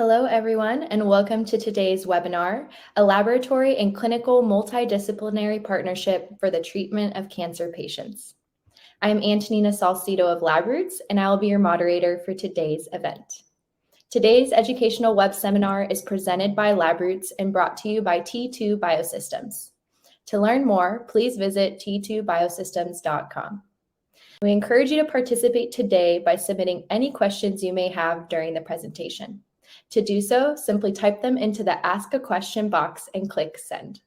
Hello, everyone, and welcome to today's webinar, a laboratory and clinical multidisciplinary partnership for the treatment of cancer patients. I am Antonina Salcido of LabRoots, and I will be your moderator for today's event. Today's educational web seminar is presented by LabRoots and brought to you by T2 Biosystems. To learn more, please visit t2biosystems.com. We encourage you to participate today by submitting any questions you may have during the presentation. To do so, simply type them into the Ask a Question box and click Send.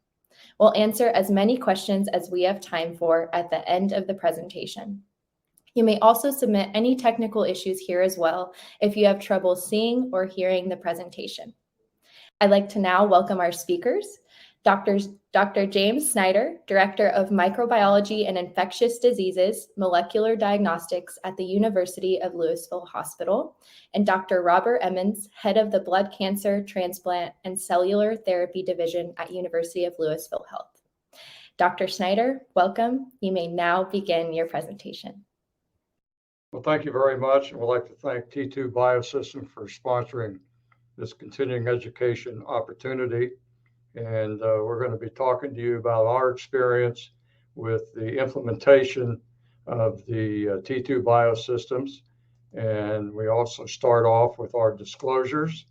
We'll answer as many questions as we have time for at the end of the presentation. You may also submit any technical issues here as well if you have trouble seeing or hearing the presentation. I'd like to now welcome our speakers, Dr. James Snyder, Director of Microbiology and Infectious Diseases, Molecular Diagnostics at the University of Louisville Hospital, and Dr. Robert Emmons, Head of the Blood Cancer, Transplant, and Cellular Therapy Division at University of Louisville Health. Dr. Snyder, welcome. You may now begin your presentation. Well, thank you very much. And we'd like to thank T2 Biosystems for sponsoring this continuing education opportunity. And we're going to be talking to you about our experience with the implementation of the T2 Biosystems. And we also start off with our disclosures.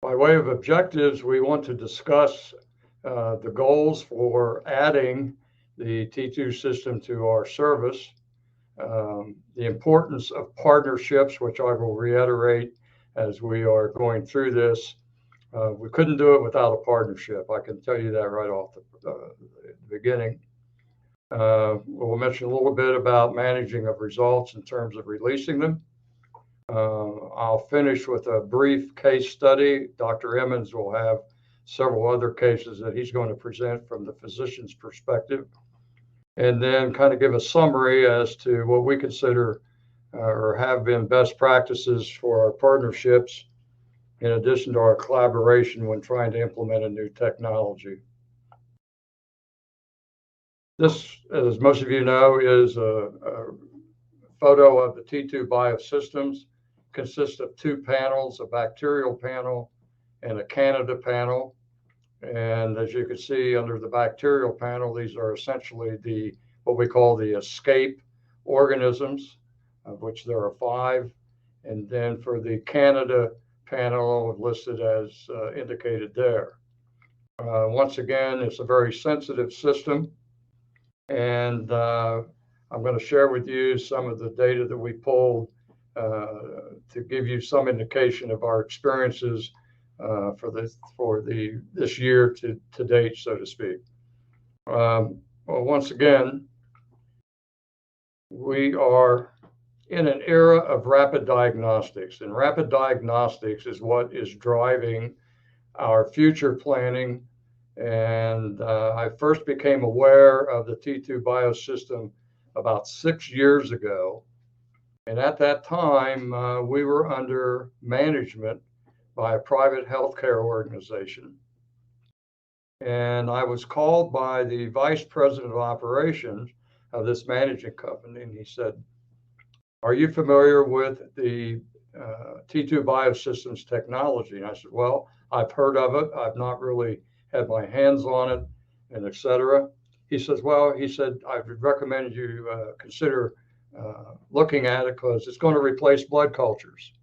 By way of objectives, we want to discuss the goals for adding the T2 system to our service, the importance of partnerships, which I will reiterate as we are going through this. We couldn't do it without a partnership. I can tell you that right off the beginning. We'll mention a little bit about managing of results in terms of releasing them. I'll finish with a brief case study. Dr. Emmons will have several other cases that he's going to present from the physician's perspective, and then kind of give a summary as to what we consider or have been best practices for our partnerships, in addition to our collaboration when trying to implement a new technology. This, as most of you know, is a photo of the T2 Biosystems. Consists of two panels, a bacterial panel and a Candida panel. And as you can see under the bacterial panel, these are essentially what we call the escape organisms, of which there are 5. And then for the Candida panel, listed as indicated there. Once again, it's a very sensitive system. And I'm going to share with you some of the data that we pulled to give you some indication of our experiences for this year to date, so to speak. Well, once again, we are in an era of rapid diagnostics, and rapid diagnostics is what is driving our future planning. And I first became aware of the T2 Biosystem about 6 years ago. And at that time, we were under management by a private healthcare organization. And I was called by the vice president of operations of this managing company, and he said, "Are you familiar with the T2 Biosystems technology?" And I said, "Well, I've heard of it. I've not really had my hands on it, and et cetera." He says, "Well," he said, "I would recommend you consider looking at it because it's going to replace blood cultures."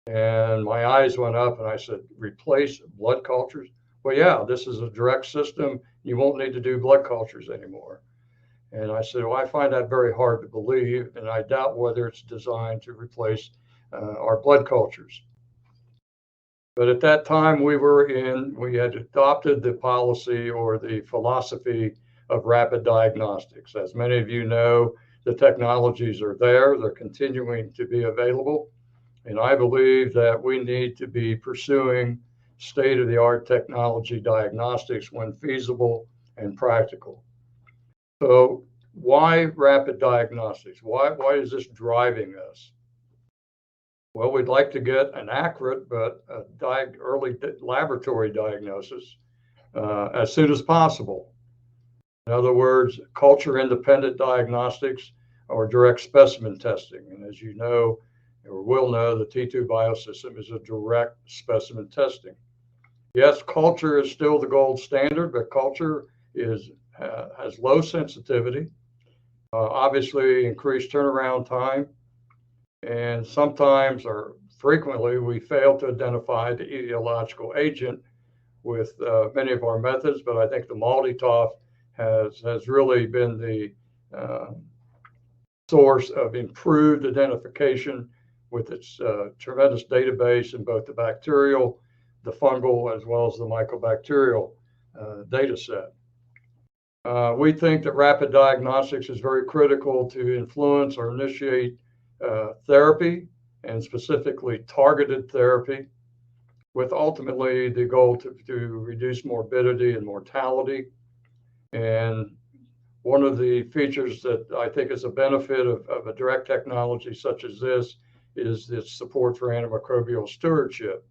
And my eyes went up and I said, "Replace blood cultures?" "Well, yeah, this is a direct system. You won't need to do blood cultures anymore." And I said, "Well, I find that very hard to believe, and I doubt whether it's designed to replace our blood cultures." But at that time, we had adopted the policy or the philosophy of rapid diagnostics. As many of you know, the technologies are there. They're continuing to be available. And I believe that we need to be pursuing state-of-the-art technology diagnostics when feasible and practical. So why rapid diagnostics? Why is this driving us? Well, we'd like to get an accurate but early laboratory diagnosis as soon as possible. In other words, culture-independent diagnostics or direct specimen testing. And as you know, or will know, the T2 Biosystem is a direct specimen testing. Yes, culture is still the gold standard, but culture has low sensitivity, obviously increased turnaround time, and sometimes or frequently we fail to identify the etiological agent with many of our methods, but I think the MALDI-TOF has really been the source of improved identification with its tremendous database in both the bacterial, the fungal, as well as the mycobacterial data set. We think that rapid diagnostics is very critical to influence or initiate therapy, and specifically targeted therapy, with ultimately the goal to reduce morbidity and mortality. And one of the features that I think is a benefit of a direct technology such as this is its support for antimicrobial stewardship,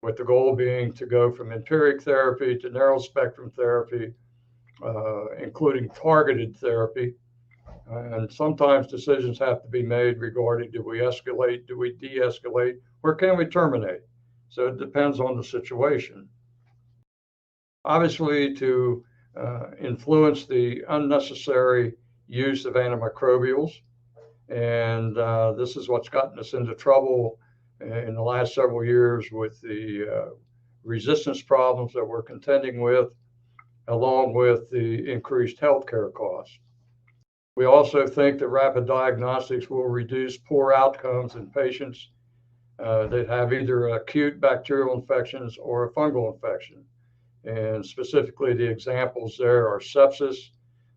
with the goal being to go from empiric therapy to narrow spectrum therapy, including targeted therapy. And sometimes decisions have to be made regarding, do we escalate, do we de-escalate, or can we terminate? So it depends on the situation. Obviously, to influence the unnecessary use of antimicrobials, and this is what's gotten us into trouble in the last several years with the resistance problems that we're contending with, along with the increased healthcare costs. We also think that rapid diagnostics will reduce poor outcomes in patients that have either acute bacterial infections or a fungal infection. And specifically, the examples there are sepsis,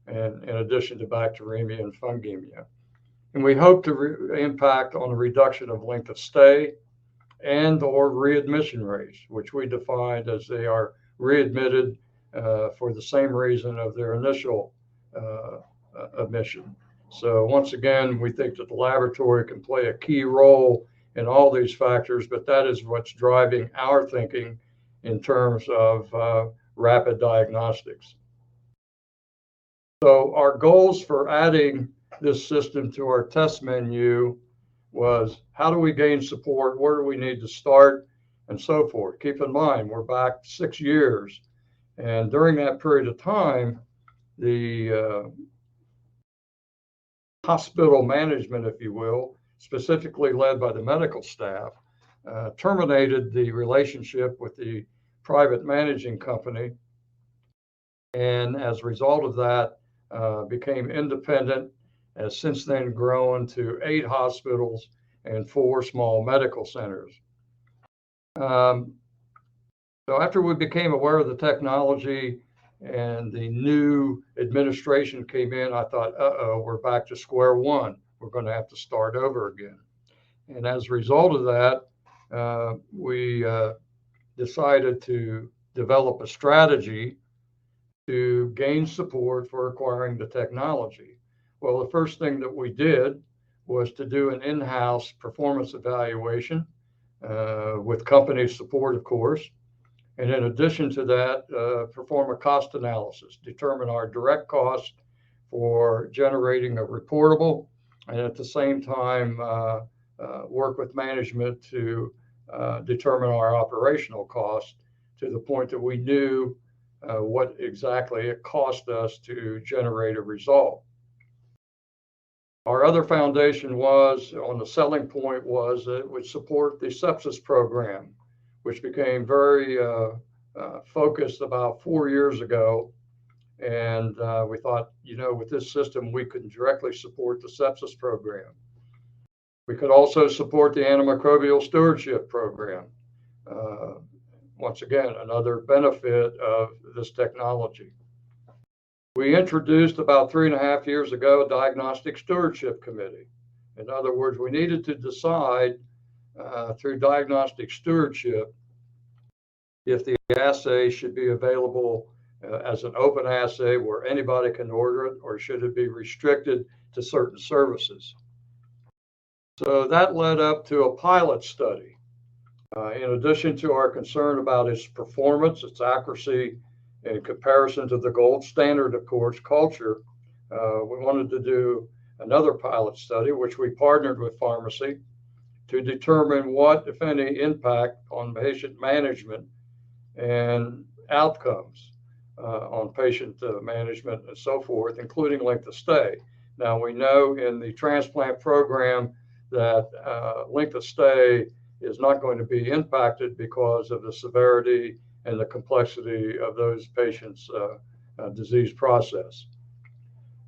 and in addition to bacteremia and fungemia. And we hope to impact on the reduction of length of stay and or readmission rates, which we defined as they are readmitted for the same reason of their initial admission. So once again, we think that the laboratory can play a key role in all these factors, but that is what's driving our thinking in terms of rapid diagnostics. So our goals for adding this system to our test menu was, how do we gain support, where do we need to start, and so forth. Keep in mind, we're back 6 years, and during that period of time, the hospital management, if you will, specifically led by the medical staff, terminated the relationship with the private managing company, and as a result of that, became independent, has since then grown to 8 hospitals and 4 small medical centers. So after we became aware of the technology and the new administration came in, I thought, we're back to square one. We're going to have to start over again. And as a result of that, we decided to develop a strategy to gain support for acquiring the technology. Well, the first thing that we did was to do an in-house performance evaluation with company support, of course. And in addition to that, perform a cost analysis, determine our direct cost for generating a reportable, and at the same time, work with management to determine our operational cost to the point that we knew what exactly it cost us to generate a result. Our other foundation was, on the selling point, was that it would support the sepsis program, which became very focused about 4 years ago. And we thought, with this system, we could directly support the sepsis program. We could also support the antimicrobial stewardship program. Once again, another benefit of this technology. We introduced about 3.5 years ago a diagnostic stewardship committee. In other words, we needed to decide through diagnostic stewardship if the assay should be available as an open assay where anybody can order it, or should it be restricted to certain services. So that led up to a pilot study. In addition to our concern about its performance, its accuracy, in comparison to the gold standard, of course, culture, we wanted to do another pilot study, which we partnered with pharmacy to determine what, if any, impact on patient management and outcomes on patient management and so forth, including length of stay. Now, we know in the transplant program that length of stay is not going to be impacted because of the severity and the complexity of those patients' disease process.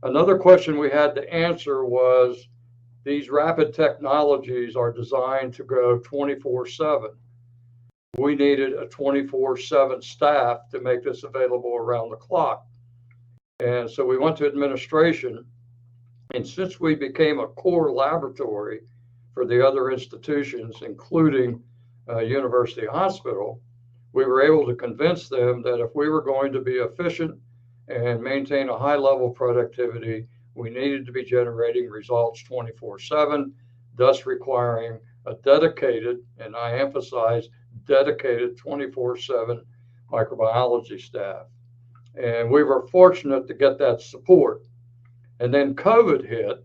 Another question we had to answer was, these rapid technologies are designed to go 24/7. We needed a 24/7 staff to make this available around the clock. And so we went to administration, and since we became a core laboratory for the other institutions, including University Hospital, we were able to convince them that if we were going to be efficient and maintain a high level of productivity, we needed to be generating results 24/7, thus requiring a dedicated, and I emphasize dedicated 24/7 microbiology staff. And we were fortunate to get that support. And then COVID hit,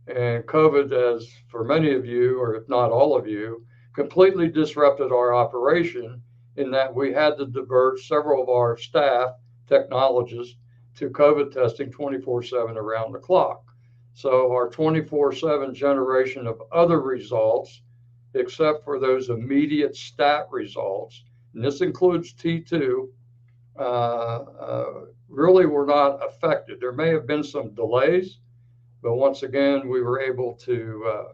and COVID, as for many of you, or if not all of you, completely disrupted our operation in that we had to divert several of our staff, technologists, to COVID testing 24/7 around the clock. So our 24/7 generation of other results, except for those immediate stat results, and this includes T2, really were not affected. There may have been some delays, but once again, we were able to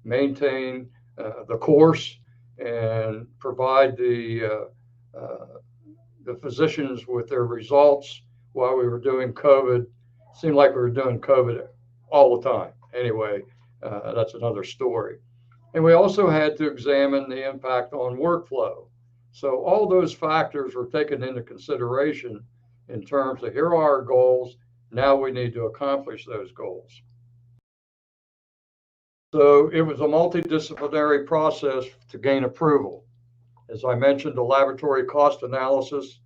maintain the course and provide the physicians with their results while we were doing COVID. It seemed like we were doing COVID all the time. Anyway, that's another story. And we also had to examine the impact on workflow. So all those factors were taken into consideration in terms of, here are our goals, now we need to accomplish those goals. So it was a multidisciplinary process to gain approval. As I mentioned, the laboratory cost analysis,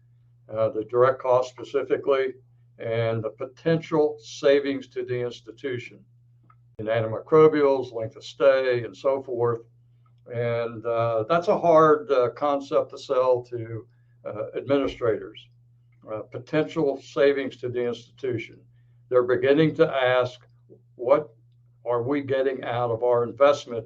the direct cost specifically, and the potential savings to the institution in antimicrobials, length of stay, and so forth. And that's a hard concept to sell to administrators. Potential savings to the institution. They're beginning to ask, what are we getting out of our investment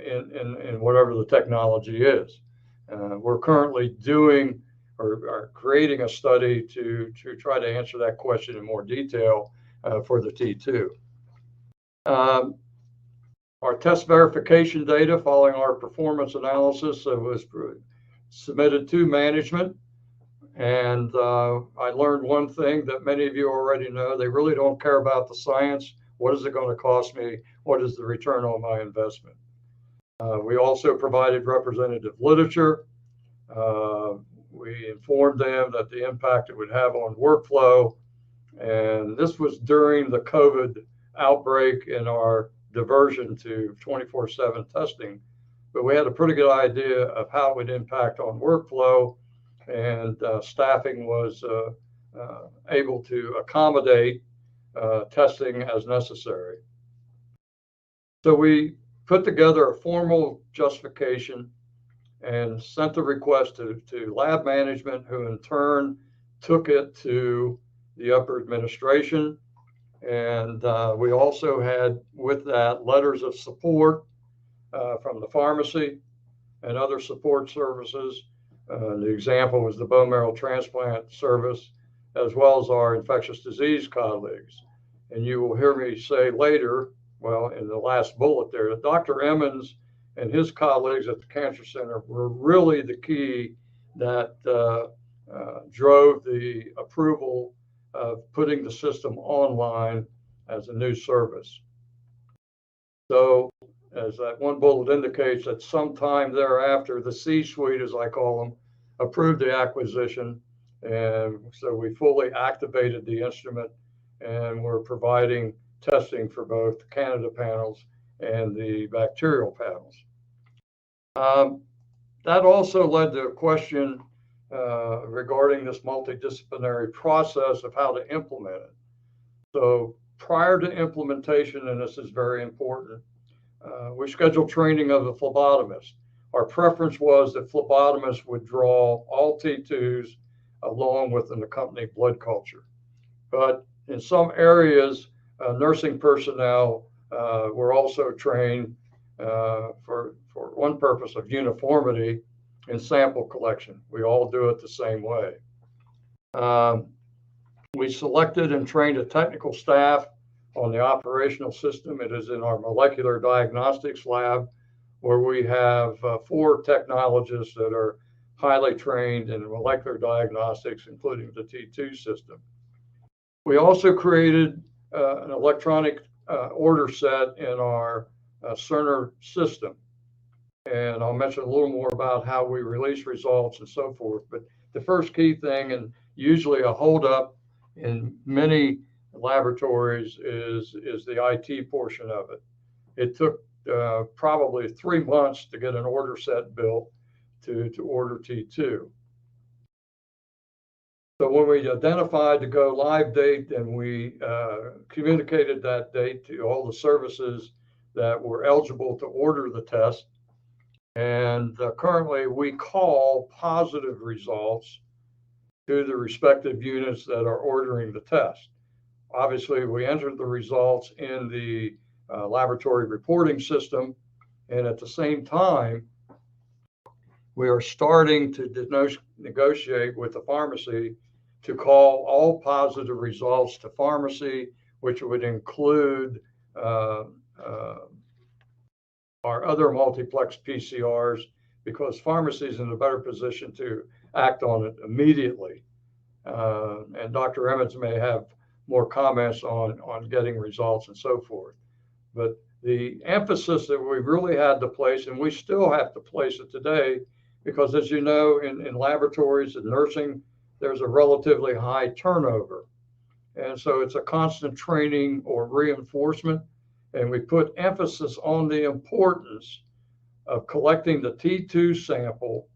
in whatever the technology is? We're currently doing or creating a study to try to answer that question in more detail for the T2. Our test verification data following our performance analysis was submitted to management. And I learned one thing that many of you already know: they really don't care about the science. What is it going to cost me? What is the return on my investment? We also provided representative literature. We informed them that the impact it would have on workflow. And this was during the COVID outbreak and our diversion to 24/7 testing. But we had a pretty good idea of how it would impact on workflow, and staffing was able to accommodate testing as necessary. So we put together a formal justification and sent the request to lab management, who in turn took it to the upper administration. And we also had with that letters of support from the pharmacy and other support services. The example was the bone marrow transplant service, as well as our infectious disease colleagues. And you will hear me say later, well, in the last bullet there, that Dr. Emmons and his colleagues at the Cancer Center were really the key that drove the approval of putting the system online as a new service. So, as that one bullet indicates, that sometime thereafter, the C-suite, as I call them, approved the acquisition. And so we fully activated the instrument, and we're providing testing for both the Candida panels and the bacterial panels. That also led to a question regarding this multidisciplinary process of how to implement it. So prior to implementation, and this is very important, we scheduled training of the phlebotomist. Our preference was that phlebotomists would draw all T2s along with an accompanying blood culture. But in some areas, nursing personnel were also trained for one purpose of uniformity in sample collection. We all do it the same way. We selected and trained a technical staff on the operational system. It is in our molecular diagnostics lab, where we have 4 technologists that are highly trained in molecular diagnostics, including the T2 system. We also created an electronic order set in our Cerner system. And I'll mention a little more about how we release results and so forth. But the first key thing, and usually a holdup in many laboratories, is the IT portion of it. It took probably 3 months to get an order set built to order T2. So when we identified the go live date, and we communicated that date to all the services that were eligible to order the test. And currently we call positive results to the respective units that are ordering the test. Obviously, we entered the results in the laboratory reporting system, and at the same time, we are starting to negotiate with the pharmacy to call all positive results to pharmacy, which would include our other multiplex PCRs, because pharmacy is in a better position to act on it immediately. And Dr. Emmons may have more comments on getting results and so forth. But the emphasis that we really had to place, and we still have to place it today, because as you know, in laboratories and nursing, there's a relatively high turnover. And so it's a constant training or reinforcement. And we put emphasis on the importance of collecting the T2 sample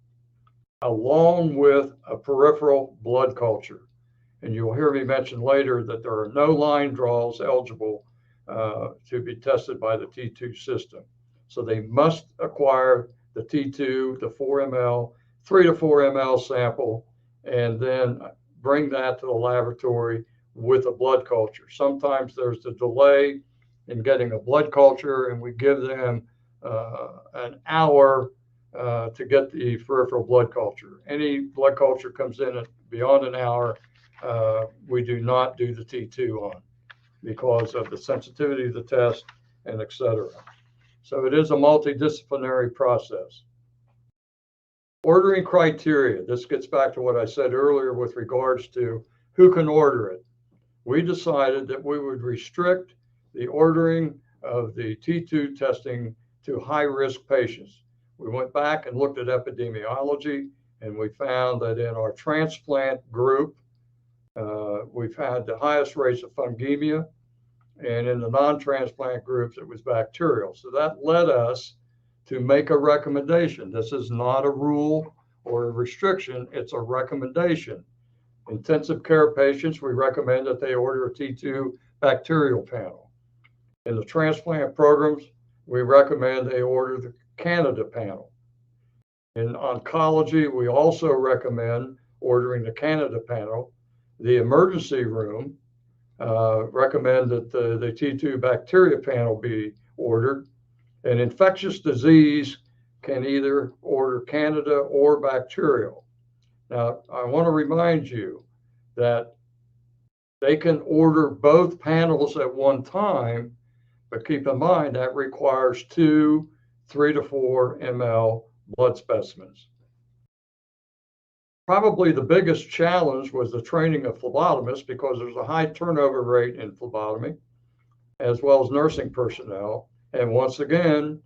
along with a peripheral blood culture. And you'll hear me mention later that there are no line draws eligible to be tested by the T2 system. So they must acquire the T2, the 4 ml, 3 to 4 ml sample, and then bring that to the laboratory with a blood culture. Sometimes there's a delay in getting a blood culture, and we give them an hour to get the peripheral blood culture. Any blood culture comes in at beyond an hour, we do not do the T2 on, because of the sensitivity of the test and et cetera. So it is a multidisciplinary process. Ordering criteria. This gets back to what I said earlier with regards to who can order it. We decided that we would restrict the ordering of the T2 testing to high-risk patients. We went back and looked at epidemiology, and we found that in our transplant group, we've had the highest rates of fungemia, and in the non-transplant groups, it was bacterial. So that led us to make a recommendation. This is not a rule or a restriction, it's a recommendation. Intensive care patients, we recommend that they order a T2 bacterial panel. In the transplant programs, we recommend they order the Canada panel. In oncology, we also recommend ordering the Canada panel. The emergency room recommend that the T2 bacteria panel be ordered. And infectious disease can either order Canada or bacterial. Now, I want to remind you that they can order both panels at one time, but keep in mind that requires 2 3 to 4 ml blood specimens. Probably the biggest challenge was the training of phlebotomists, because there's a high turnover rate in phlebotomy, as well as nursing personnel. And once again,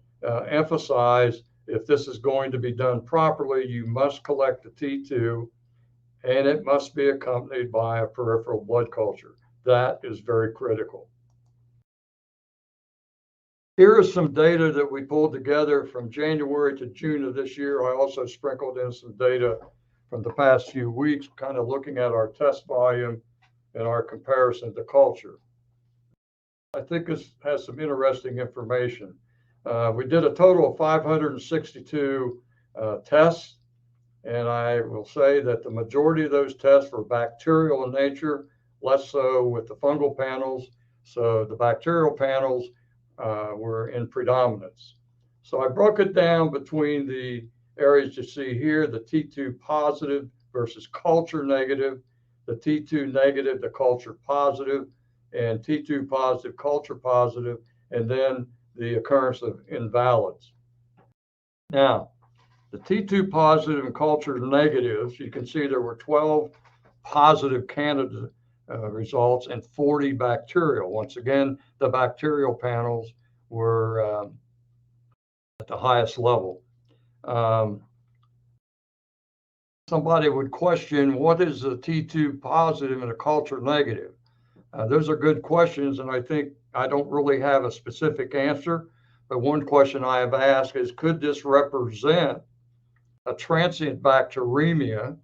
emphasize, if this is going to be done properly, you must collect the T2, and it must be accompanied by a peripheral blood culture. That is very critical. Here is some data that we pulled together from January to June of this year. I also sprinkled in some data from the past few weeks, kind of looking at our test volume and our comparison to culture. I think this has some interesting information. We did a total of 562 tests, and I will say that the majority of those tests were bacterial in nature, less so with the fungal panels. So the bacterial panels were in predominance. So I broke it down between the areas you see here, the T2 positive versus culture negative, the T2 negative to culture positive, and T2 positive, culture positive, and then the occurrence of invalids. Now, the T2 positive and culture negatives, you can see there were 12 positive candidate results and 40 bacterial. Once again, the bacterial panels were at the highest level. Somebody would question, what is a T2 positive and a culture negative? Those are good questions, and I think I don't really have a specific answer, but one question I have asked is, could this represent a transient bacteremia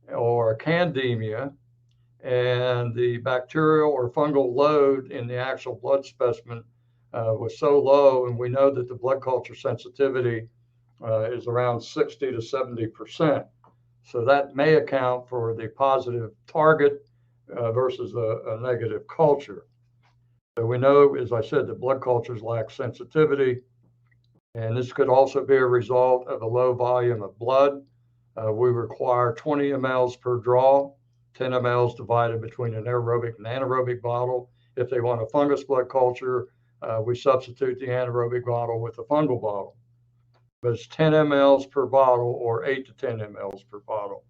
or a candemia, and the bacterial or fungal load in the actual blood specimen was so low, and we know that the blood culture sensitivity is around 60 to 70%. So that may account for the positive target versus a negative culture. So we know, as I said, that blood cultures lack sensitivity, and this could also be a result of a low volume of blood. We require 20 mLs per draw, 10 mLs divided between an aerobic and anaerobic bottle. If they want a fungus blood culture, we substitute the anaerobic bottle with a fungal bottle. But it's 10 mLs per bottle or 8 to 10 mLs per bottle.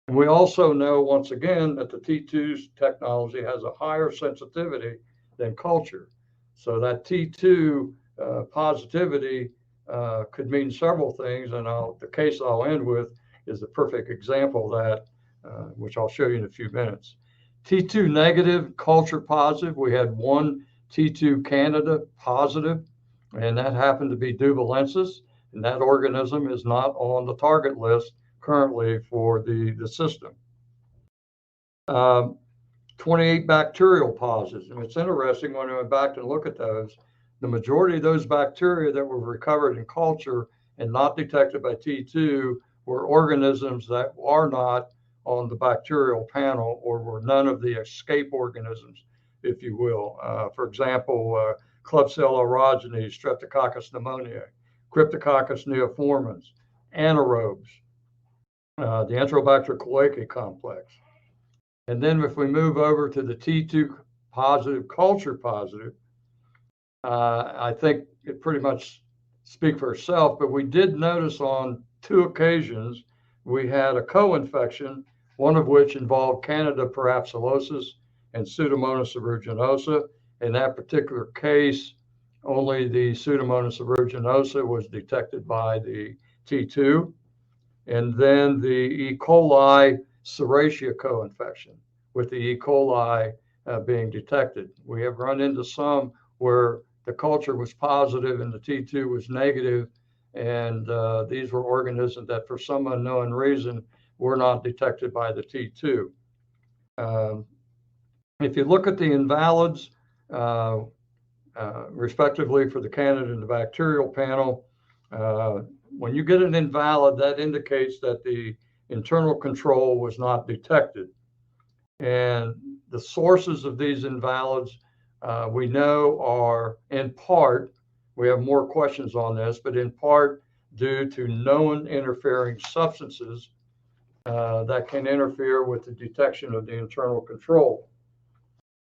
And we also know, once again, that the T2 technology has a higher sensitivity than culture. So that T2 positivity could mean several things, and the case I'll end with is the perfect example of that, which I'll show you in a few minutes. T2 negative, culture positive, we had one T2 candidate positive, and that happened to be duvalensis, and that organism is not on the target list currently for the system. 28 bacterial positives, and it's interesting when I went back to look at those, the majority of those bacteria that were recovered in culture and not detected by T2 were organisms that are not on the bacterial panel, or were none of the escape organisms, if you will. For example, Klebsiella aerogenes, Streptococcus pneumoniae, Cryptococcus neoformans, anaerobes, the Enterobacter cloacae complex. And then if we move over to the T2 positive, culture positive, I think it pretty much speaks for itself, but we did notice on 2 occasions we had a co-infection, one of which involved Candida parapsilosis and Pseudomonas aeruginosa. In that particular case, only the Pseudomonas aeruginosa was detected by the T2, and then the E. coli Serratia co-infection, with the E. coli being detected. We have run into some where the culture was positive and the T2 was negative, and these were organisms that for some unknown reason were not detected by the T2. If you look at the invalids, respectively for the candida and the bacterial panel, when you get an invalid, that indicates that the internal control was not detected. And the sources of these invalids we know are in part, we have more questions on this, but in part due to known interfering substances that can interfere with the detection of the internal control.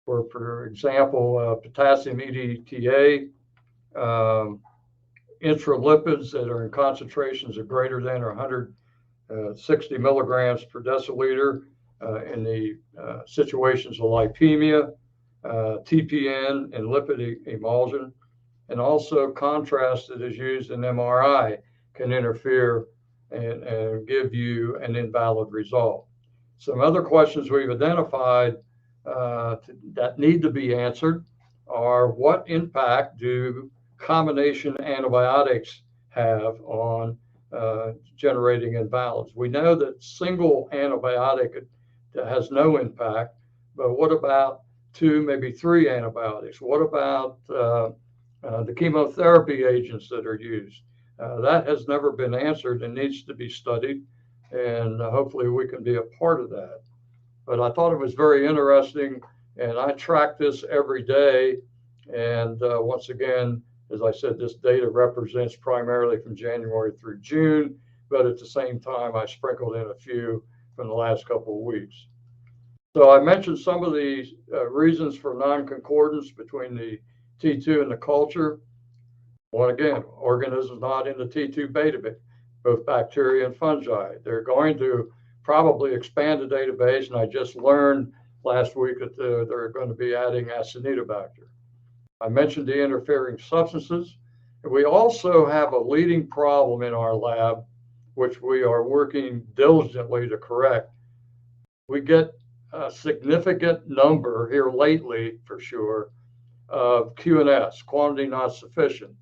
For example, potassium EDTA, intralipids that are in concentrations of greater than or 160 milligrams per deciliter in the situations of lipemia, TPN and lipid emulsion, and also contrast that is used in MRI can interfere and give you an invalid result. Some other questions we've identified that need to be answered are, what impact do combination antibiotics have on generating invalids? We know that single antibiotic has no impact, but what about 2, maybe 3 antibiotics? What about the chemotherapy agents that are used. That has never been answered and needs to be studied, and hopefully we can be a part of that. But I thought it was very interesting, and I track this every day. And once again, as I said, this data represents primarily from January through June, but at the same time, I sprinkled in a few from the last couple of weeks. So I mentioned some of the reasons for non-concordance between the T2 and the culture. Once again, organisms not in the T2 beta, both bacteria and fungi. They're going to probably expand the database, and I just learned last week that they're going to be adding Acinetobacter. I mentioned the interfering substances. We also have a leading problem in our lab, which we are working diligently to correct. We get a significant number here lately, for sure, of QNS, quantity not sufficient.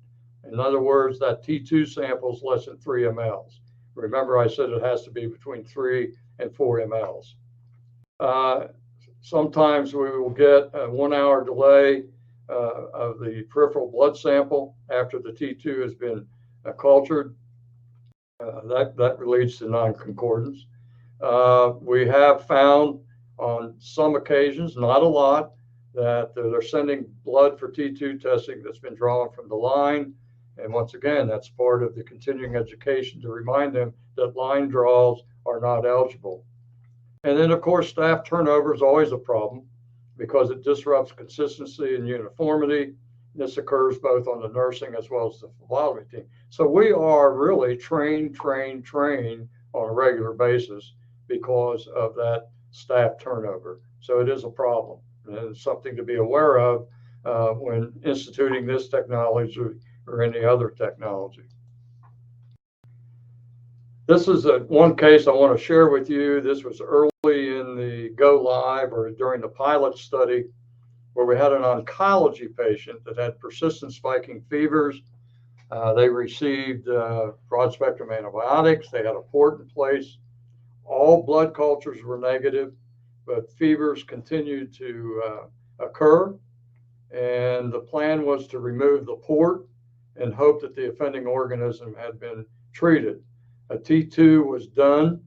In other words, that T2 sample is less than 3 mLs. Remember, I said it has to be between 3 and 4 mLs. Sometimes we will get a 1-hour delay of the peripheral blood sample after the T2 has been cultured. That leads to non-concordance. We have found on some occasions, not a lot, that they're sending blood for T2 testing that's been drawn from the line. And once again, that's part of the continuing education to remind them that line draws are not eligible. And then, of course, staff turnover is always a problem because it disrupts consistency and uniformity. This occurs both on the nursing as well as the phlebotomy team. So we are really trained on a regular basis because of that staff turnover. So it is a problem, and it's something to be aware of when instituting this technology or any other technology. This is one case I want to share with you. This was early in the go live or during the pilot study where we had an oncology patient that had persistent spiking fevers. They received broad spectrum antibiotics. They had a port in place. All blood cultures were negative, but fevers continued to occur. And the plan was to remove the port and hope that the offending organism had been treated. A T2 was done,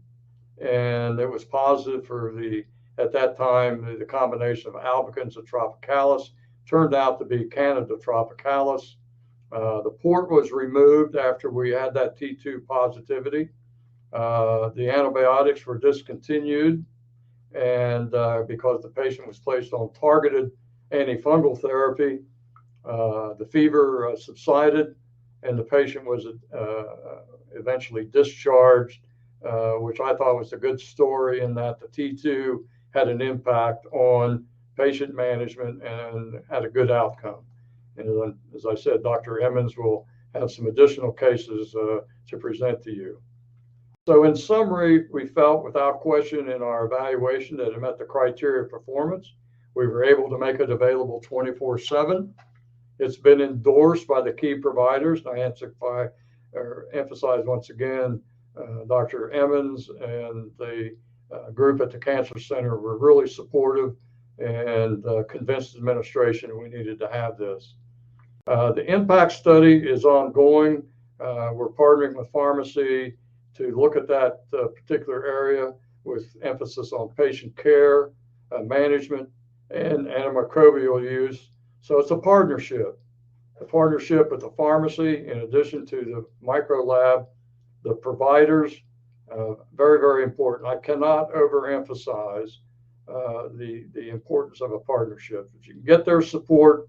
and it was positive for at that time, the combination of albicans and tropicalis turned out to be Candida tropicalis. The port was removed after we had that T2 positivity. The antibiotics were discontinued, and because the patient was placed on targeted antifungal therapy, the fever subsided, and the patient was eventually discharged, which I thought was a good story in that the T2 had an impact on patient management and had a good outcome. And as I said, Dr. Emmons will have some additional cases to present to you. So in summary, we felt without question in our evaluation that it met the criteria of performance. We were able to make it available 24/7. It's been endorsed by the key providers. I emphasize once again, Dr. Emmons and the group at the Cancer Center were really supportive and convinced administration we needed to have this. The impact study is ongoing. We're partnering with pharmacy to look at that particular area with emphasis on patient care, management, and antimicrobial use. So it's a partnership with the pharmacy, in addition to the micro lab, the providers, very, very important. I cannot overemphasize the importance of a partnership. If you can get their support,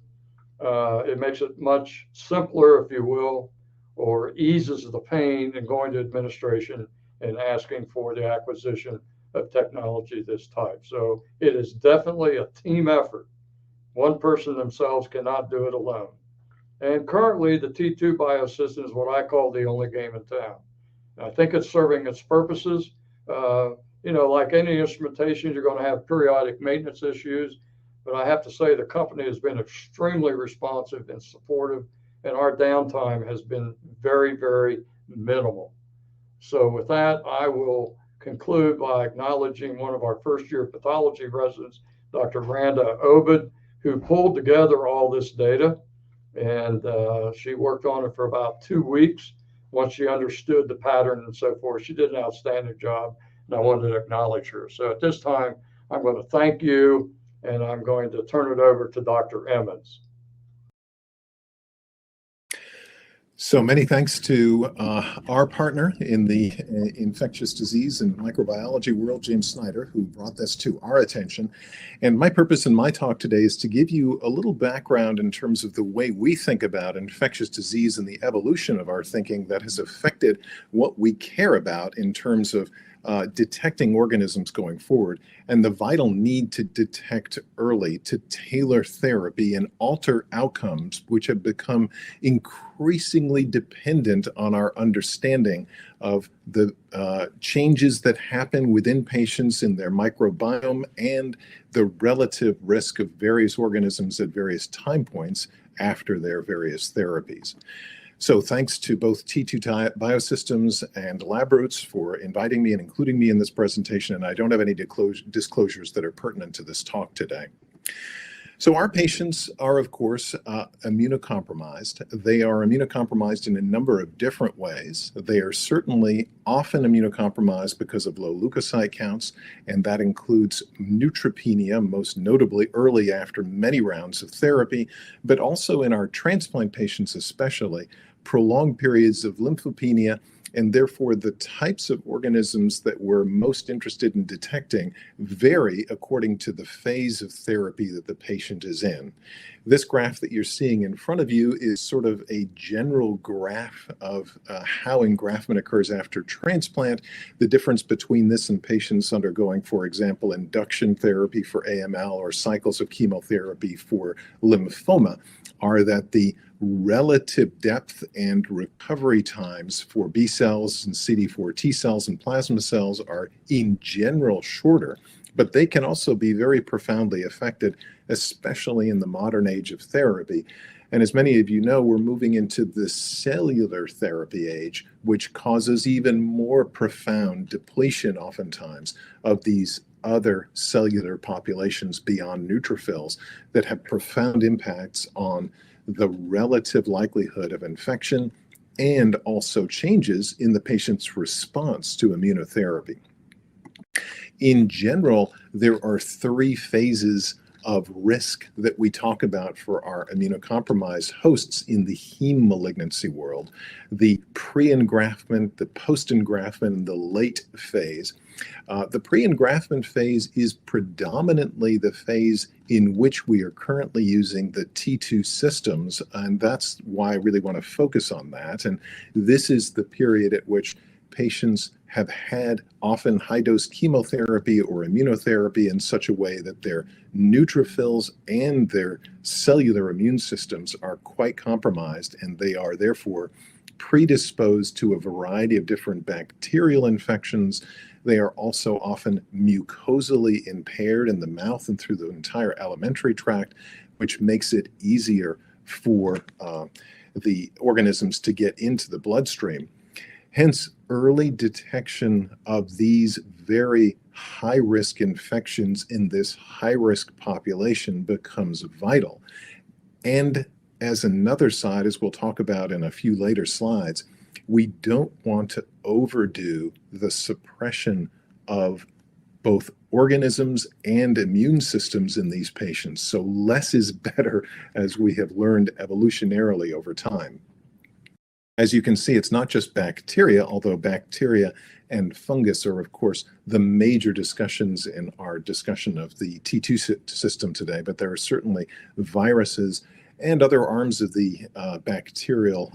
it makes it much simpler, if you will, or eases the pain in going to administration and asking for the acquisition of technology of this type. So it is definitely a team effort. One person themselves cannot do it alone. And currently, the T2 Biosystems is what I call the only game in town. And I think it's serving its purposes. Like any instrumentation, you're going to have periodic maintenance issues. But I have to say the company has been extremely responsive and supportive, and our downtime has been very, very minimal. So with that, I will conclude by acknowledging one of our first-year pathology residents, Dr. Randa Obed, who pulled together all this data. And she worked on it for about 2 weeks. Once she understood the pattern and so forth, she did an outstanding job, and I wanted to acknowledge her. So at this time, I'm going to thank you, and I'm going to turn it over to Dr. Emmons. So many thanks to our partner in the infectious disease and microbiology world, James Snyder, who brought this to our attention. And my purpose in my talk today is to give you a little background in terms of the way we think about infectious disease and the evolution of our thinking that has affected what we care about in terms of detecting organisms going forward, and the vital need to detect early, to tailor therapy and alter outcomes, which have become increasingly dependent on our understanding of the changes that happen within patients in their microbiome and the relative risk of various organisms at various time points after their various therapies. So thanks to both T2 Biosystems and LabRoots for inviting me and including me in this presentation, and I don't have any disclosures that are pertinent to this talk today. So our patients are, of course, immunocompromised. They are immunocompromised in a number of different ways. They are certainly often immunocompromised because of low leukocyte counts, and that includes neutropenia, most notably early after many rounds of therapy, but also in our transplant patients especially, prolonged periods of lymphopenia, and therefore the types of organisms that we're most interested in detecting vary according to the phase of therapy that the patient is in. This graph that you're seeing in front of you is sort of a general graph of how engraftment occurs after transplant. The difference between this and patients undergoing, for example, induction therapy for AML or cycles of chemotherapy for lymphoma are that the relative depth and recovery times for B cells and CD4 T cells and plasma cells are in general shorter, but they can also be very profoundly affected, especially in the modern age of therapy. And as many of you know, we're moving into the cellular therapy age, which causes even more profound depletion oftentimes of these other cellular populations beyond neutrophils that have profound impacts on the relative likelihood of infection and also changes in the patient's response to immunotherapy. In general, there are three phases of risk that we talk about for our immunocompromised hosts in the heme malignancy world: the pre-engraftment, the post-engraftment, and the late phase. The pre-engraftment phase is predominantly the phase in which we are currently using the T2 systems, and that's why I really want to focus on that. And this is the period at which patients have had often high-dose chemotherapy or immunotherapy in such a way that their neutrophils and their cellular immune systems are quite compromised, and they are therefore predisposed to a variety of different bacterial infections. They are also often mucosally impaired in the mouth and through the entire alimentary tract, which makes it easier for the organisms to get into the bloodstream. Hence, early detection of these very high-risk infections in this high-risk population becomes vital. And as another side, as we'll talk about in a few later slides, we don't want to overdo the suppression of both organisms and immune systems in these patients. So less is better, as we have learned evolutionarily over time. As you can see, it's not just bacteria, although bacteria and fungus are, of course, the major discussions in our discussion of the T2 system today, but there are certainly viruses and other arms of the bacterial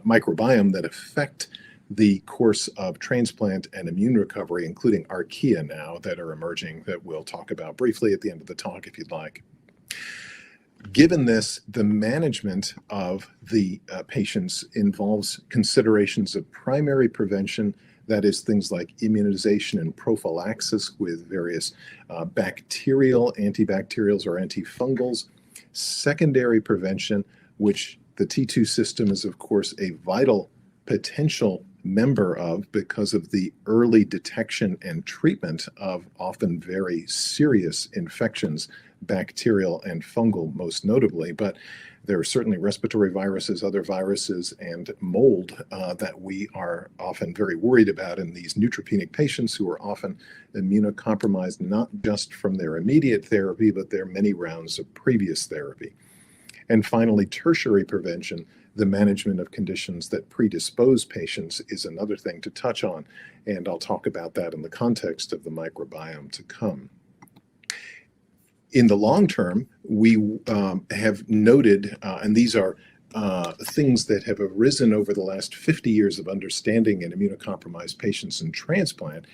microbiome that affect the course of transplant and immune recovery, including archaea now that are emerging that we'll talk about briefly at the end of the talk if you'd like. Given this, the management of the patients involves considerations of primary prevention, that is things like immunization and prophylaxis with various bacterial, antibacterials or antifungals. Secondary prevention, which the T2 system is, of course, a vital potential member of because of the early detection and treatment of often very serious infections, bacterial and fungal most notably. But There are certainly respiratory viruses, other viruses, and mold that we are often very worried about in these neutropenic patients who are often immunocompromised, not just from their immediate therapy, but their many rounds of previous therapy. And finally, tertiary prevention, the management of conditions that predispose patients, is another thing to touch on, and I'll talk about that in the context of the microbiome to come. In the long term, we have noted, and these are things that have arisen over the last 50 years of understanding in immunocompromised patients in transplant,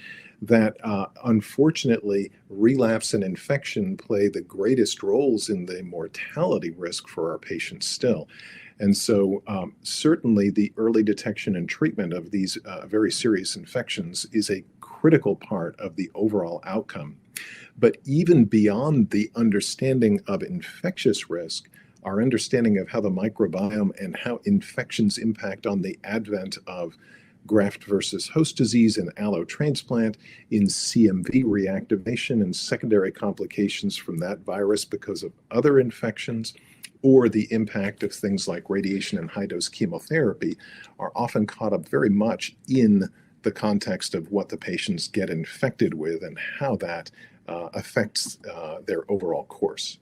that unfortunately relapse and infection play the greatest roles in the mortality risk for our patients still. And so certainly the early detection and treatment of these very serious infections is a critical part of the overall outcome. But even beyond the understanding of infectious risk, our understanding of how the microbiome and how infections impact on the advent of graft versus host disease in allotransplant, in CMV reactivation and secondary complications from that virus because of other infections, or the impact of things like radiation and high-dose chemotherapy, are often caught up very much in the context of what the patients get infected with and how that affects their overall course.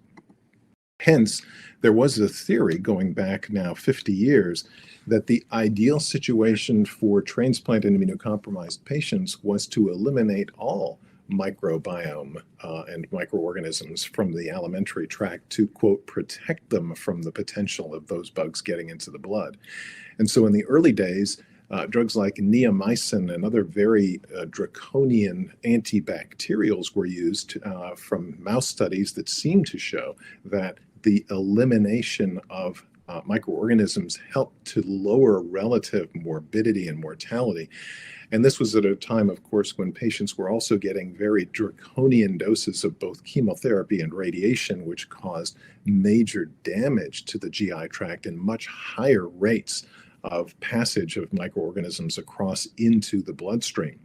Hence, there was a theory going back now 50 years that the ideal situation for transplant and immunocompromised patients was to eliminate all microbiome and microorganisms from the alimentary tract to, quote, protect them from the potential of those bugs getting into the blood. And so in the early days, drugs like neomycin and other very draconian antibacterials were used from mouse studies that seemed to show that the elimination of microorganisms helped to lower relative morbidity and mortality. And this was at a time, of course, when patients were also getting very draconian doses of both chemotherapy and radiation, which caused major damage to the GI tract and much higher rates of passage of microorganisms across into the bloodstream.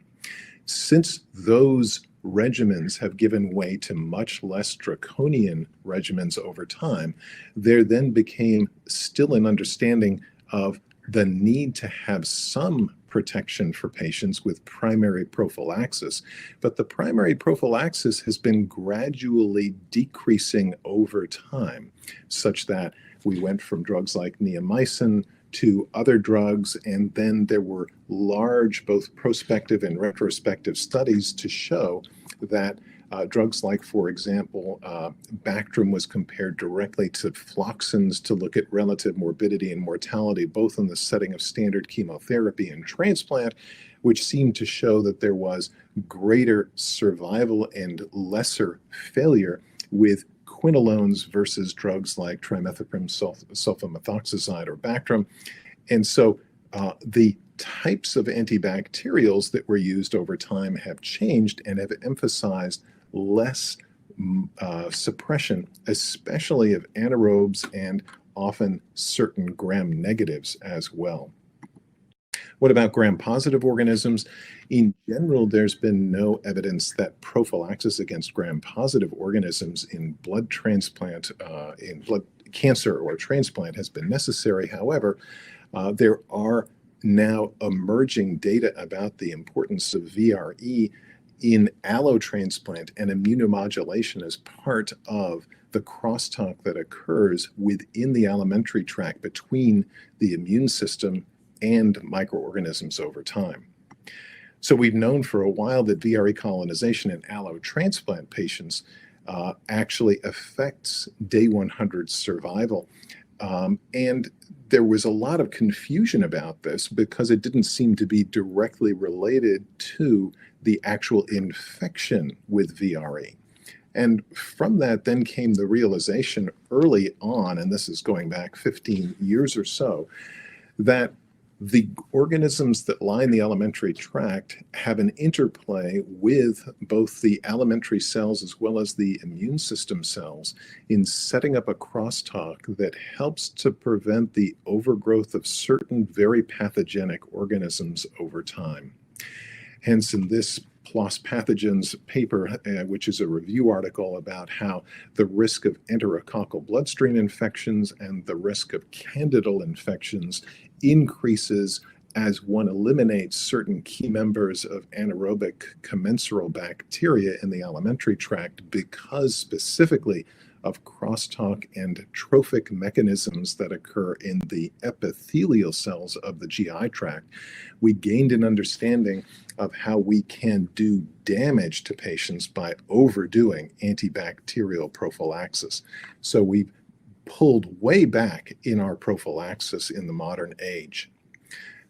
Since those regimens have given way to much less draconian regimens over time, there then became still an understanding of the need to have some protection for patients with primary prophylaxis. But the primary prophylaxis has been gradually decreasing over time, such that we went from drugs like neomycin to other drugs, and then there were large both prospective and retrospective studies to show that drugs like, for example, Bactrim was compared directly to floxins to look at relative morbidity and mortality, both in the setting of standard chemotherapy and transplant, which seemed to show that there was greater survival and lesser failure with quinolones versus drugs like trimethoprim sulfamethoxazide or Bactrim. And so the types of antibacterials that were used over time have changed and have emphasized less suppression, especially of anaerobes and often certain gram negatives as well. What about gram-positive organisms? In general, there's been no evidence that prophylaxis against gram-positive organisms in blood transplant, in blood cancer or transplant has been necessary. However, there are now emerging data about the importance of VRE in allotransplant and immunomodulation as part of the crosstalk that occurs within the alimentary tract between the immune system and microorganisms over time. So we've known for a while that VRE colonization in allotransplant patients actually affects day 100 survival. And there was a lot of confusion about this because it didn't seem to be directly related to the actual infection with VRE. And from that then came the realization early on, and this is going back 15 years or so, that the organisms that line the alimentary tract have an interplay with both the alimentary cells as well as the immune system cells in setting up a crosstalk that helps to prevent the overgrowth of certain very pathogenic organisms over time. Hence, in this PLOS Pathogens paper, which is a review article about how the risk of enterococcal bloodstream infections and the risk of candidal infections increases as one eliminates certain key members of anaerobic commensal bacteria in the alimentary tract, because specifically of crosstalk and trophic mechanisms that occur in the epithelial cells of the GI tract. We gained an understanding of how we can do damage to patients by overdoing antibacterial prophylaxis. So we've pulled way back in our prophylaxis in the modern age.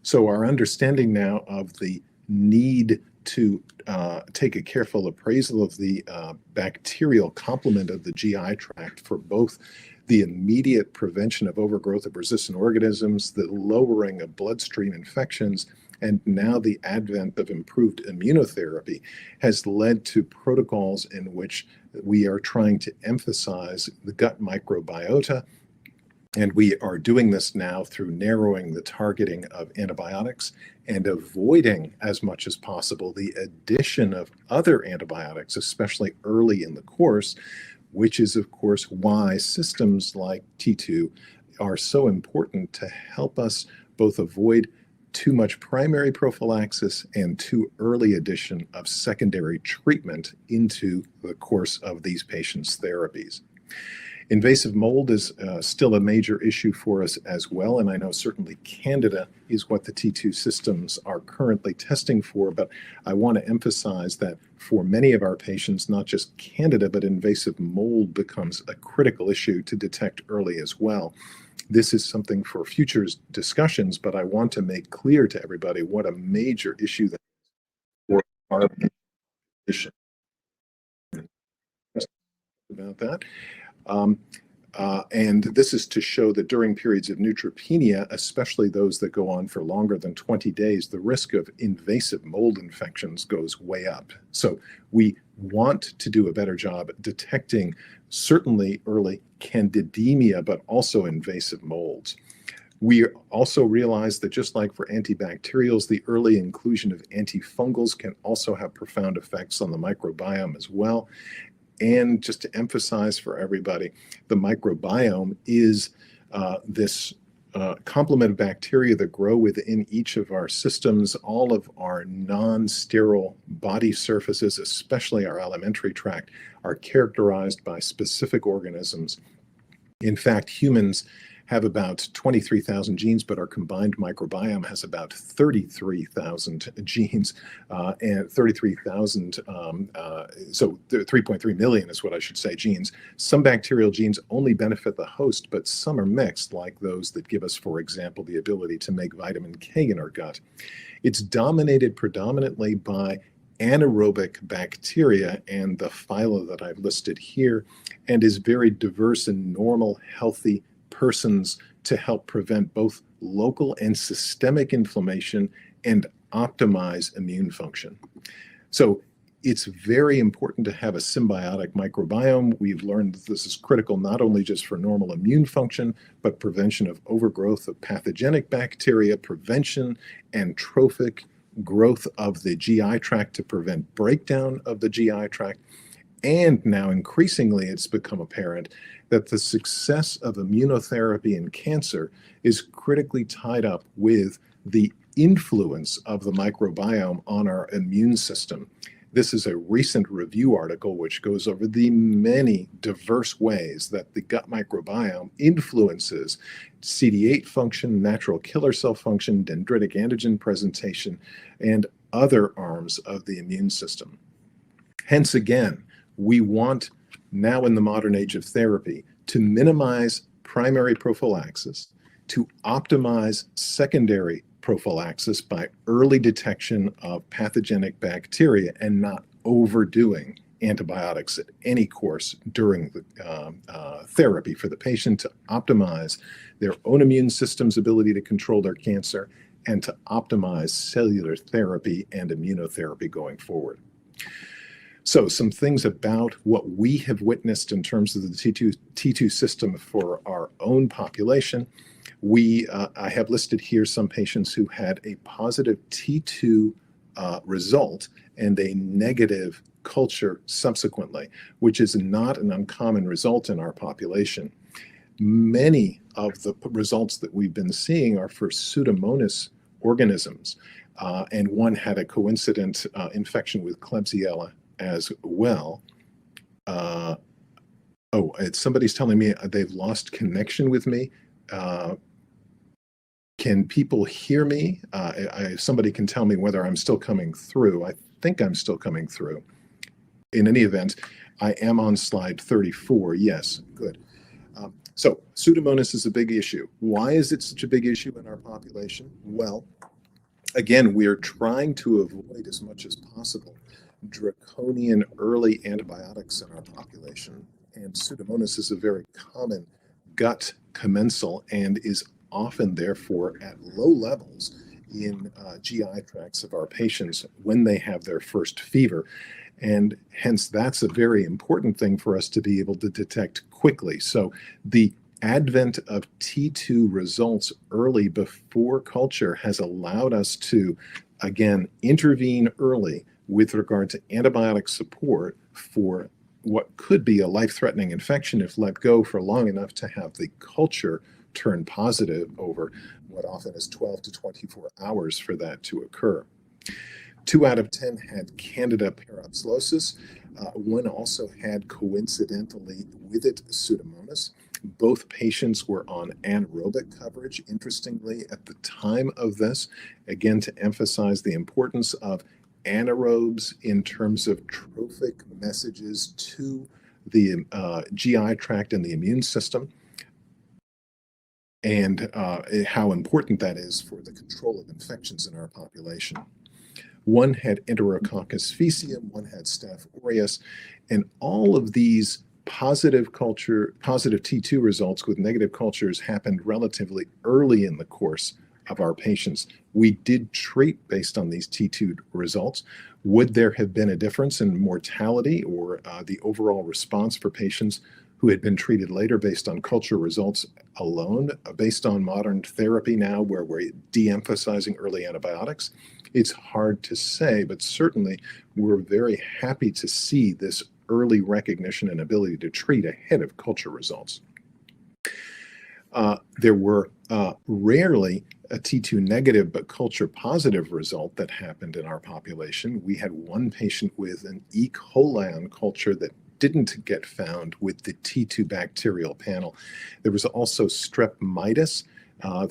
So our understanding now of the need to take a careful appraisal of the bacterial complement of the GI tract for both the immediate prevention of overgrowth of resistant organisms, the lowering of bloodstream infections, and now the advent of improved immunotherapy has led to protocols in which we are trying to emphasize the gut microbiota. And we are doing this now through narrowing the targeting of antibiotics and avoiding as much as possible the addition of other antibiotics, especially early in the course, which is, of course, why systems like T2 are so important to help us both avoid too much primary prophylaxis and too early addition of secondary treatment into the course of these patients' therapies. Invasive mold is still a major issue for us as well, and I know certainly Candida is what the T2 systems are currently testing for, but I want to emphasize that for many of our patients, not just Candida, but invasive mold becomes a critical issue to detect early as well. This is something for future discussions, but I want to make clear to everybody what a major issue that is for our patient. About that. And this is to show that during periods of neutropenia, especially those that go on for longer than 20 days, the risk of invasive mold infections goes way up. So we want to do a better job detecting certainly early candidemia, but also invasive molds. We also realize that just like for antibacterials, the early inclusion of antifungals can also have profound effects on the microbiome as well. And just to emphasize for everybody, the microbiome is this complement of bacteria that grow within each of our systems. All of our non-sterile body surfaces, especially our alimentary tract, are characterized by specific organisms. In fact, humans have about 23,000 genes, but our combined microbiome has about 33,000 genes, and 33,000, so 3.3 million is what I should say, genes. Some bacterial genes only benefit the host, but some are mixed, like those that give us, for example, the ability to make vitamin K in our gut. It's dominated predominantly by anaerobic bacteria and the phyla that I've listed here, and is very diverse in normal, healthy persons to help prevent both local and systemic inflammation and optimize immune function. So it's very important to have a symbiotic microbiome. We've learned that this is critical not only just for normal immune function, but prevention of overgrowth of pathogenic bacteria, prevention and trophic growth of the GI tract to prevent breakdown of the GI tract. And now increasingly it's become apparent that the success of immunotherapy in cancer is critically tied up with the influence of the microbiome on our immune system. This is a recent review article which goes over the many diverse ways that the gut microbiome influences CD8 function, natural killer cell function, dendritic antigen presentation, and other arms of the immune system. Hence again, we want now in the modern age of therapy to minimize primary prophylaxis, to optimize secondary prophylaxis by early detection of pathogenic bacteria and not overdoing antibiotics at any course during the therapy for the patient, to optimize their own immune system's ability to control their cancer and to optimize cellular therapy and immunotherapy going forward. So some things about what we have witnessed in terms of the T2 system for our own population. I have listed here some patients who had a positive T2 result and a negative culture subsequently, which is not an uncommon result in our population. Many of the results that we've been seeing are for Pseudomonas organisms, and one had a coincident infection with Klebsiella as well. Somebody's telling me they've lost connection with me. Can people hear me? Somebody can tell me whether I'm still coming through. I think I'm still coming through. In any event, I am on slide 34. Yes, good. So Pseudomonas is a big issue. Why is it such a big issue in our population? Well, again, we are trying to avoid as much as possible draconian early antibiotics in our population. And Pseudomonas is a very common gut commensal and is often, therefore, at low levels in GI tracts of our patients when they have their first fever. And hence, that's a very important thing for us to be able to detect quickly. So the advent of T2 results early before culture has allowed us to, again, intervene early with regard to antibiotic support for what could be a life-threatening infection if let go for long enough to have the culture turn positive over what often is 12 to 24 hours for that to occur. 2 out of 10 had Candida parapsilosis. One also had, coincidentally with it, Pseudomonas. Both patients were on anaerobic coverage, interestingly, at the time of this, again, to emphasize the importance of anaerobes in terms of trophic messages to the GI tract and the immune system, and how important that is for the control of infections in our population. One had Enterococcus faecium, one had Staph aureus, and all of these positive T2 results with negative cultures happened relatively early in the course of our patients. We did treat based on these T2 results. Would there have been a difference in mortality or the overall response for patients who had been treated later based on culture results alone, based on modern therapy now where we're de-emphasizing early antibiotics? It's hard to say, but certainly we're very happy to see this early recognition and ability to treat ahead of culture results. There were rarely a T2 negative but culture positive result that happened in our population. We had one patient with an E. coli on culture that didn't get found with the T2 bacterial panel. There was also strep mitis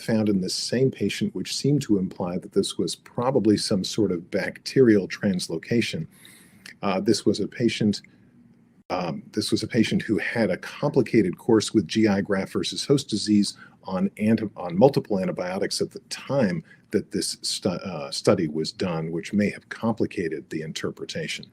found in this same patient, which seemed to imply that this was probably some sort of bacterial translocation. This was a patient who had a complicated course with GI graft versus host disease on multiple antibiotics at the time that this study was done, which may have complicated the interpretation.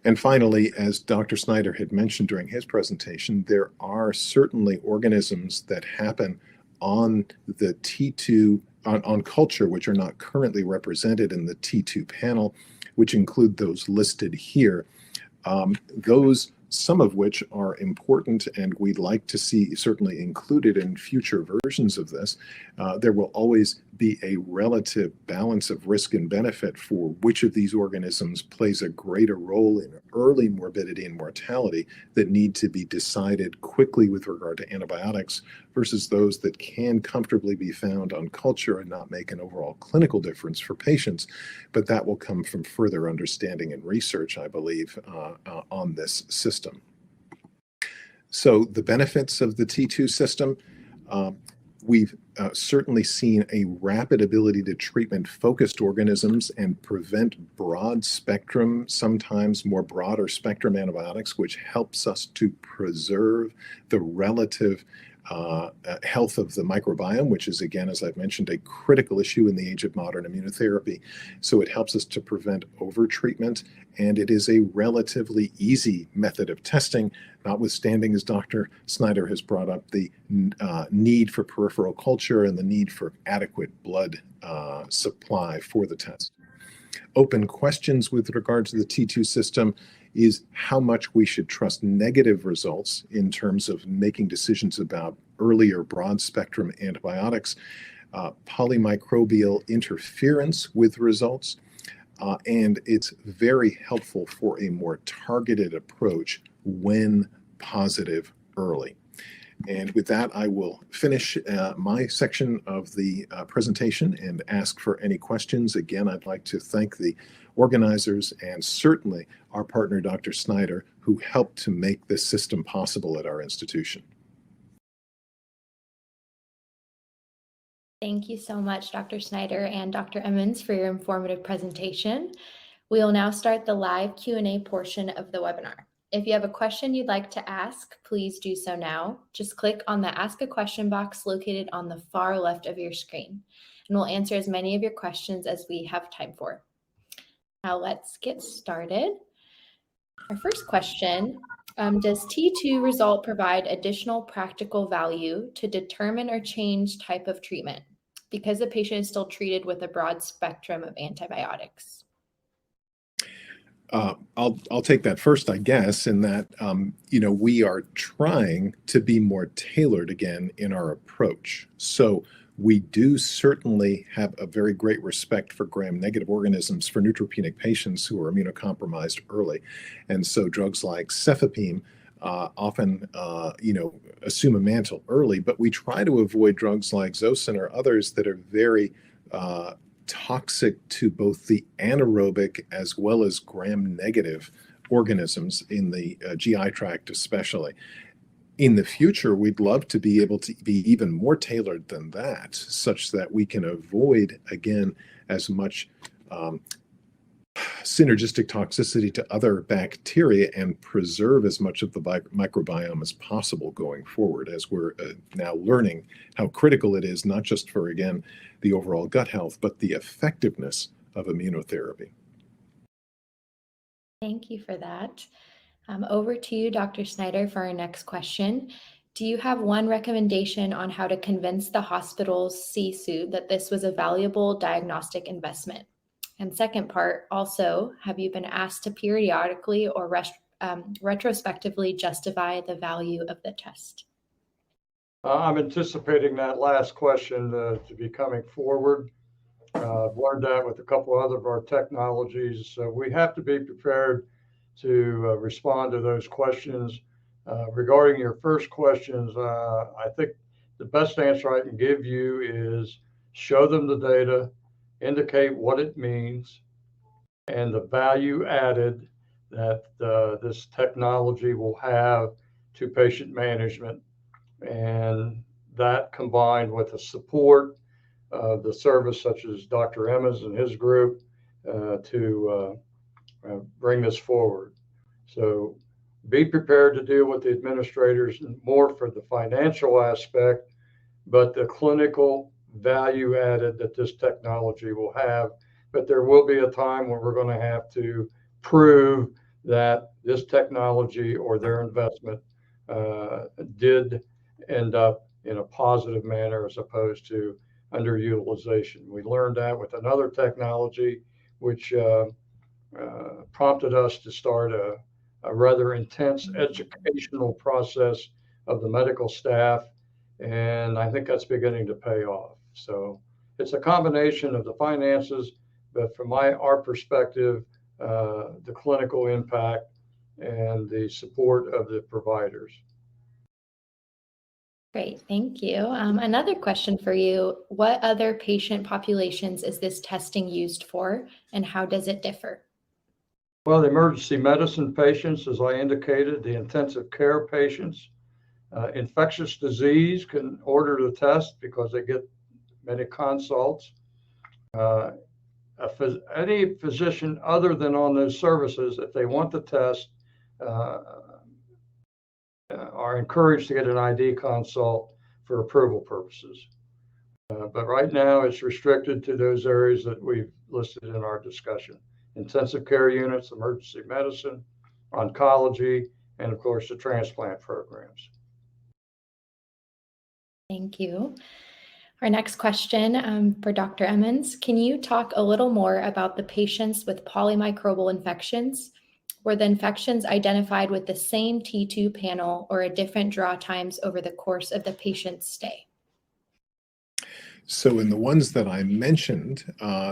And finally, as Dr. Snyder had mentioned during his presentation, there are certainly organisms that happen on the T2, on culture, which are not currently represented in the T2 panel, which include those listed here. Some of which are important and we'd like to see certainly included in future versions of this. There will always be a relative balance of risk and benefit for which of these organisms plays a greater role in early morbidity and mortality that need to be decided quickly with regard to antibiotics versus those that can comfortably be found on culture and not make an overall clinical difference for patients. But that will come from further understanding and research, I believe, on this system. So the benefits of the T2 system, we've certainly seen a rapid ability to treatment focused organisms and prevent broad spectrum, sometimes more broader spectrum antibiotics, which helps us to preserve the relative health of the microbiome, which is, again, as I've mentioned, a critical issue in the age of modern immunotherapy. So it helps us to prevent overtreatment, and it is a relatively easy method of testing, notwithstanding, as Dr. Snyder has brought up, the need for peripheral culture and the need for adequate blood supply for the test. Open questions with regard to the T2 system is how much we should trust negative results in terms of making decisions about earlier broad spectrum antibiotics, polymicrobial interference with results, and it's very helpful for a more targeted approach when positive early. And with that, I will finish my section of the presentation and ask for any questions. Again, I'd like to thank the organizers and certainly our partner, Dr. Snyder, who helped to make this system possible at our institution. Thank you so much, Dr. Snyder and Dr. Emmons, for your informative presentation. We will now start the live Q&A portion of the webinar. If you have a question you'd like to ask, please do so now. Just click on the Ask a Question box located on the far left of your screen, and we'll answer as many of your questions as we have time for. Now let's get started. Our first question, does T2 result provide additional practical value to determine or change type of treatment because the patient is still treated with a broad spectrum of antibiotics? I'll take that first, I guess, in that, we are trying to be more tailored again in our approach. So we do certainly have a very great respect for gram-negative organisms for neutropenic patients who are immunocompromised early. And so drugs like cefepime often, assume a mantle early, but we try to avoid drugs like Zosyn or others that are very toxic to both the anaerobic as well as gram-negative organisms in the GI tract especially. In the future, we'd love to be able to be even more tailored than that, such that we can avoid, again, as much synergistic toxicity to other bacteria and preserve as much of the microbiome as possible going forward, as we're now learning how critical it is, not just for, again, the overall gut health, but the effectiveness of immunotherapy. Thank you for that. Over to you, Dr. Snyder, for our next question. Do you have one recommendation on how to convince the hospital's C-suite that this was a valuable diagnostic investment? And second part, also, have you been asked to periodically or retrospectively justify the value of the test? I'm anticipating that last question to be coming forward. I've learned that with a couple other of our technologies. So we have to be prepared to respond to those questions. Regarding your first questions, I think the best answer I can give you is show them the data, indicate what it means, and the value added that this technology will have to patient management. And that combined with the support of the service such as Dr. Emmons and his group to bring this forward. So be prepared to deal with the administrators more for the financial aspect, but the clinical value added that this technology will have. But there will be a time when we're going to have to prove that this technology or their investment did end up in a positive manner as opposed to underutilization. We learned that with another technology, which prompted us to start a rather intense educational process of the medical staff. And I think that's beginning to pay off. So it's a combination of the finances, but from our perspective, the clinical impact and the support of the providers. Great, thank you. Another question for you. What other patient populations is this testing used for, and how does it differ? Well, the emergency medicine patients, as I indicated, the intensive care patients, infectious disease can order the test because they get many consults. Any physician other than on those services, if they want the test, are encouraged to get an ID consult for approval purposes. But right now it's restricted to those areas that we've listed in our discussion: intensive care units, emergency medicine, oncology, and of course the transplant programs. Thank you. Our next question for Dr. Emmons. Can you talk a little more about the patients with polymicrobial infections? were the infections identified with the same T2 panel or at different draw times over the course of the patient's stay? So in the ones that I mentioned,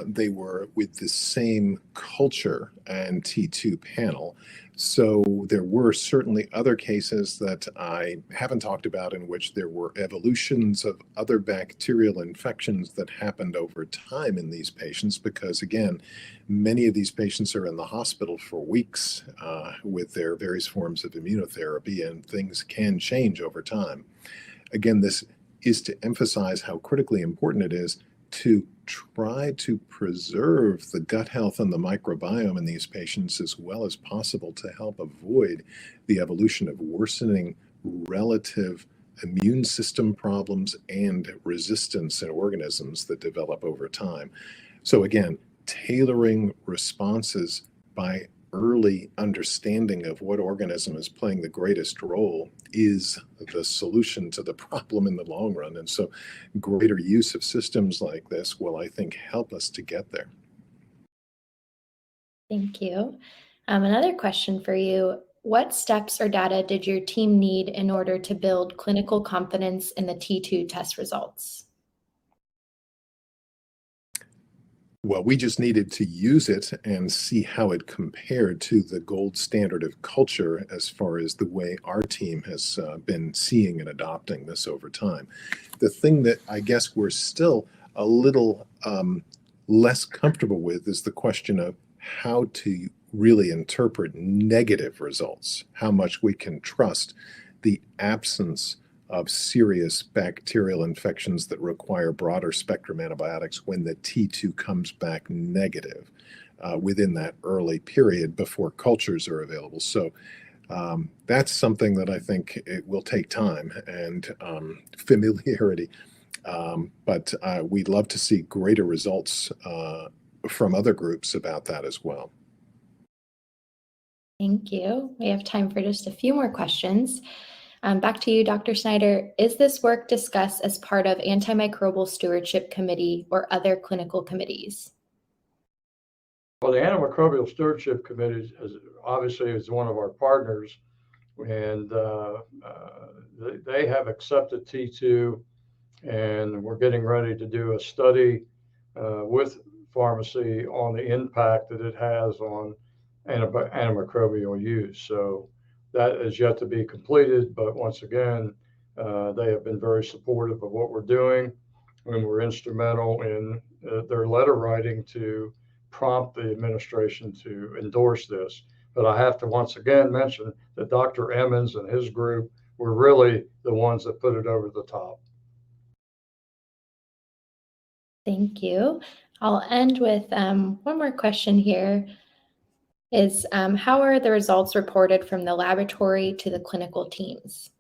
they were with the same culture and T2 panel. So there were certainly other cases that I haven't talked about in which there were evolutions of other bacterial infections that happened over time in these patients, because again, many of these patients are in the hospital for weeks with their various forms of immunotherapy, and things can change over time. Again, this is to emphasize how critically important it is to try to preserve the gut health and the microbiome in these patients as well as possible to help avoid the evolution of worsening relative immune system problems and resistance in organisms that develop over time. So again, tailoring responses by early understanding of what organism is playing the greatest role is the solution to the problem in the long run. And so greater use of systems like this will, I think, help us to get there. Thank you. Another question for you. What steps or data did your team need in order to build clinical confidence in the T2 test results? Well, we just needed to use it and see how it compared to the gold standard of culture as far as the way our team has been seeing and adopting this over time. The thing that I guess we're still a little less comfortable with is the question of how to really interpret negative results, how much we can trust the absence of serious bacterial infections that require broader spectrum antibiotics when the T2 comes back negative within that early period before cultures are available. So that's something that I think it will take time and familiarity, but we'd love to see greater results from other groups about that as well. Thank you. We have time for just a few more questions. Back to you, Dr. Snyder. Is this work discussed as part of Antimicrobial Stewardship Committee or other clinical committees? Well, the Antimicrobial Stewardship Committee obviously is one of our partners, and they have accepted T2, and we're getting ready to do a study with pharmacy on the impact that it has on antimicrobial use. So that is yet to be completed, but once again, they have been very supportive of what we're doing, and we're instrumental in their letter writing to prompt the administration to endorse this. But I have to once again mention that Dr. Emmons and his group were really the ones that put it over the top. Thank you. I'll end with one more question here. Is how are the results reported from the laboratory to the clinical teams?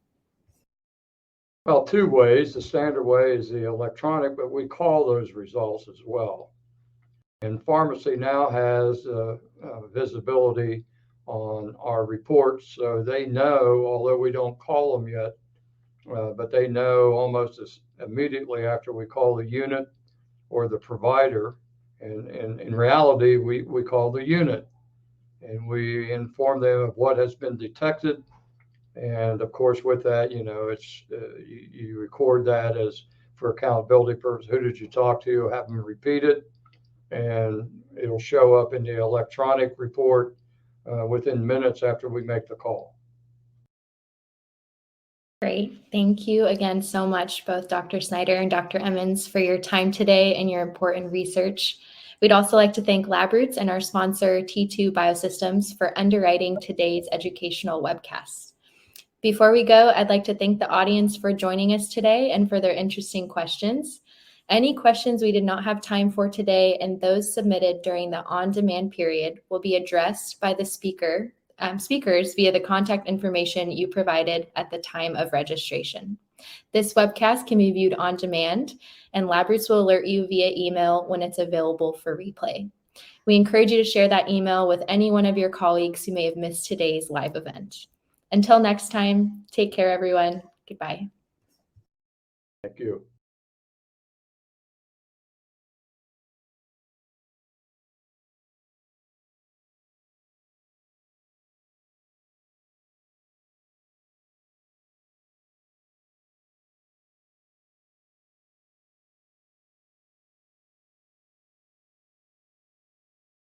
Well, two ways. The standard way is the electronic, but we call those results as well. And pharmacy now has visibility on our reports, so they know, although we don't call them yet, but they know almost as immediately after we call the unit or the provider. And in reality, we call the unit, and we inform them of what has been detected. And of course, with that, it's you record that as for accountability purposes. Who did you talk to? Have them repeat it, and it'll show up in the electronic report within minutes after we make the call. Great. Thank you again so much, both Dr. Snyder and Dr. Emmons, for your time today and your important research. We'd also like to thank LabRoots and our sponsor, T2 Biosystems, for underwriting today's educational webcast. Before we go, I'd like to thank the audience for joining us today and for their interesting questions. Any questions we did not have time for today and those submitted during the on-demand period will be addressed by the speakers via the contact information you provided at the time of registration. This webcast can be viewed on demand, and LabRoots will alert you via email when it's available for replay. We encourage you to share that email with any one of your colleagues who may have missed today's live event. Until next time, take care, everyone. Goodbye. Thank you.